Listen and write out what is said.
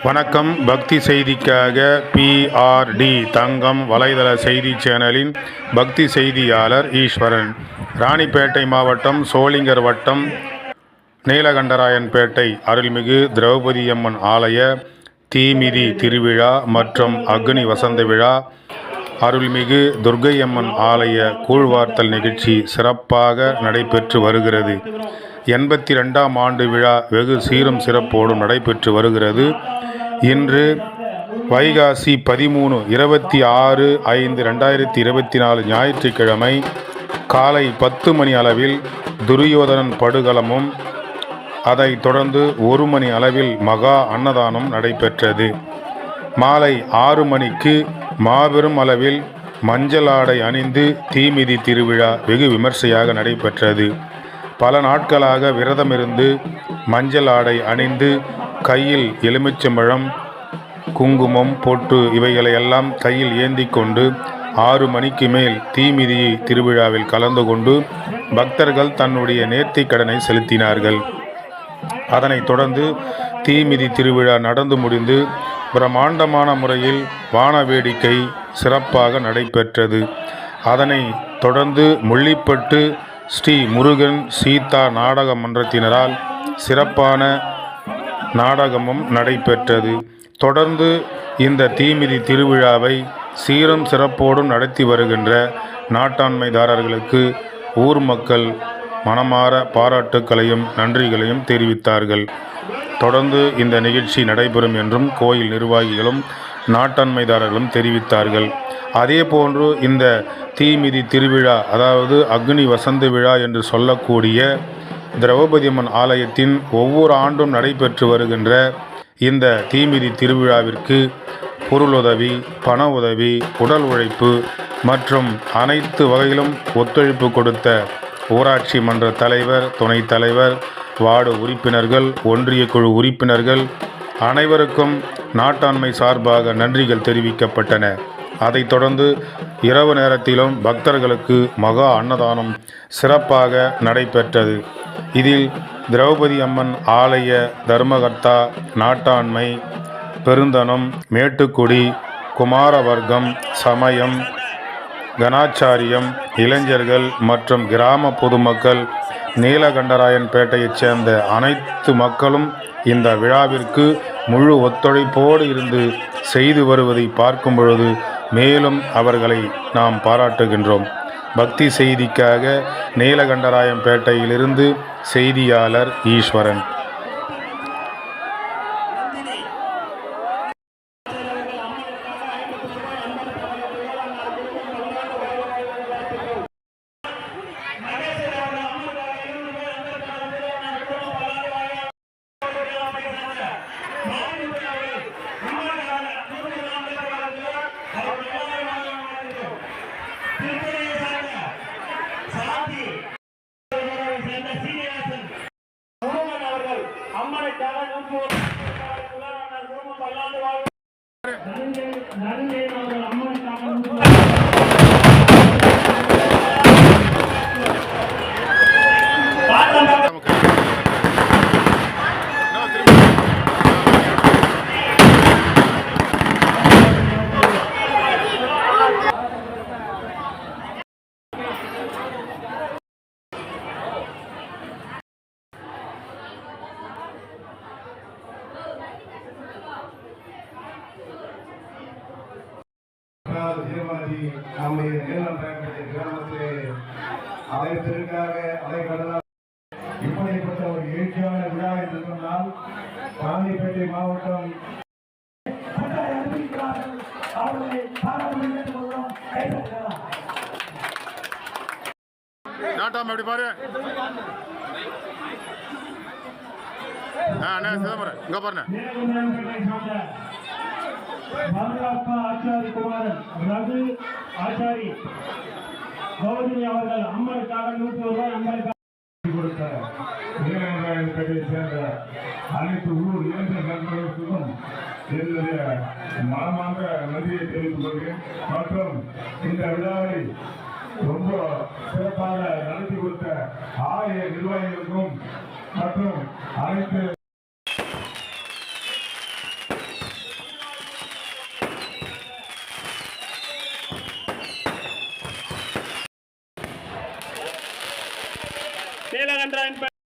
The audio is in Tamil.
வணக்கம். பக்தி செய்திக்காக PRD தங்கம் வலைதள செய்தி சேனலின் பக்தி செய்தியாளர் ஈஸ்வரன். ராணிப்பேட்டை மாவட்டம் சோளிங்கர் வட்டம் நீலகண்டராயன்பேட்டை அருள்மிகு திரௌபதியம்மன் ஆலய தீமிதி திருவிழா மற்றும் அக்னி வசந்த விழா, அருள்மிகு துர்க்கையம்மன் ஆலய கூழ்வார்த்தல் நிகழ்ச்சி சிறப்பாக நடைபெற்று வருகிறது. 82ஆம் ஆண்டு விழா வெகு சீரும் சிறப்போடும் நடைபெற்று வருகிறது. இன்று வைகாசி 13 26/5/2024 ஞாயிற்றுக்கிழமை காலை 10 மணி அளவில் துரியோதனன் படுகளமும், அதைத் தொடர்ந்து 1 மணி அளவில் மகா அன்னதானம் நடைபெற்றது. மாலை 6 மணிக்கு மாபெரும் அளவில் மஞ்சள் ஆடை அணிந்து தீமிதி திருவிழா வெகு விமர்சையாக நடைபெற்றது. பல நாட்களாக விரதமிருந்து மஞ்சள் ஆடை அணிந்து கையில் எலுமிச்சம்பழம், குங்குமம், பொட்டு இவைகளை எல்லாம் கையில் ஏந்தி கொண்டு 6 மணிக்கு மேல் தீமிதி திருவிழாவில் கலந்து கொண்டு பக்தர்கள் தன்னுடைய நேர்த்திக் கடனை செலுத்தினார்கள். அதனைத் தொடர்ந்து தீமிதி திருவிழா நடந்து முடிந்து பிரம்மாண்டமான முறையில் வான வேடிக்கை சிறப்பாக நடைபெற்றது. அதனை தொடர்ந்து முள்ளிப்பட்டு ஸ்ரீ முருகன் சீதா நாடக மன்றத்தினரால் சிறப்பான நாடகமும் நடைபெற்றது. தொடர்ந்து இந்த தீமிதி திருவிழாவை சீரும் சிறப்போடும் நடத்தி வருகின்ற நாட்டாண்மைதாரர்களுக்கு ஊர் மக்கள் மனமார பாராட்டுக்களையும் நன்றிகளையும் தெரிவித்தார்கள். தொடர்ந்து இந்த நிகழ்ச்சி நடைபெறும் என்றும் கோயில் நிர்வாகிகளும் நாட்டாண்மைதாரர்களும் தெரிவித்தார்கள். அதேபோன்று இந்த தீமிதி திருவிழா, அதாவது அக்னி வசந்த விழா என்று சொல்லக்கூடிய திரௌபதியம்மன் ஆலயத்தின் ஒவ்வொரு ஆண்டும் நடைபெற்று வருகின்ற இந்த தீமிதி திருவிழாவிற்கு பொருளுதவி, பண உதவி, உடல் உழைப்பு மற்றும் அனைத்து வகையிலும் ஒத்துழைப்பு கொடுத்த ஊராட்சி மன்ற தலைவர், துணைத் தலைவர், வார்டு உறுப்பினர்கள், ஒன்றிய குழு உறுப்பினர்கள் அனைவருக்கும் நாட்டாண்மை சார்பாக நன்றிகள் தெரிவிக்கப்பட்டன. அதைத் தொடர்ந்து இரவு நேரத்திலும் பக்தர்களுக்கு மகா அன்னதானம் சிறப்பாக நடைபெற்றது. இதில் திரௌபதி அம்மன் ஆலய தர்மகர்த்தா, நாட்டாண்மை, பெருந்தனம், மேட்டுக்குடி, குமாரவர்க்கம், சமயம், கணாச்சாரியம், இளைஞர்கள் மற்றும் கிராம பொதுமக்கள், நீலகண்டராயன்பேட்டையைச் சேர்ந்த அனைத்து மக்களும் இந்த விழாவிற்கு முழு ஒத்துழைப்போடு இருந்து செய்து வருவதை பார்க்கும் பொழுது மேலும் அவர்களை நாம் பாராட்டுகின்றோம். பக்தி செய்திக்காக நீலகண்டராயன்பேட்டையிலிருந்து செய்தியாளர் ஈஸ்வரன். நம்முடைய நீலகண்டராயன்பேட்டை கிராமத்திலே அழைப்பிற்காக அலைக்கடலால் இப்படிப்பட்ட ஒரு எழுச்சியான விழா என்று சொன்னால் ராணிப்பேட்டை மாவட்டம் நாட்டாம எப்படி பாரு சிதம்பரம் இங்க பாருங்க. மதுராப்பா ஆச்சாரி குமாரன் ரகு ஆச்சாரி கௌதமி அவர்கள் அம்மனுக்காக 100 ரூபாய் அம்மனுக்காக கொடுத்த நீலகண்டராயன்பேட்டையை சேர்ந்த அனைத்து ஊர் இளைஞர் நண்பர்களுக்கும் என்னுடைய மனமார்ந்த நன்றியை தெரிவித்துக் கொள்கிறேன். மற்றும் இந்த விழாவை ரொம்ப சிறப்பாக நடத்தி கொடுத்த ஆலய நிர்வாகிகளுக்கும் மற்றும் அனைத்து ஆண்ட்ராய்டு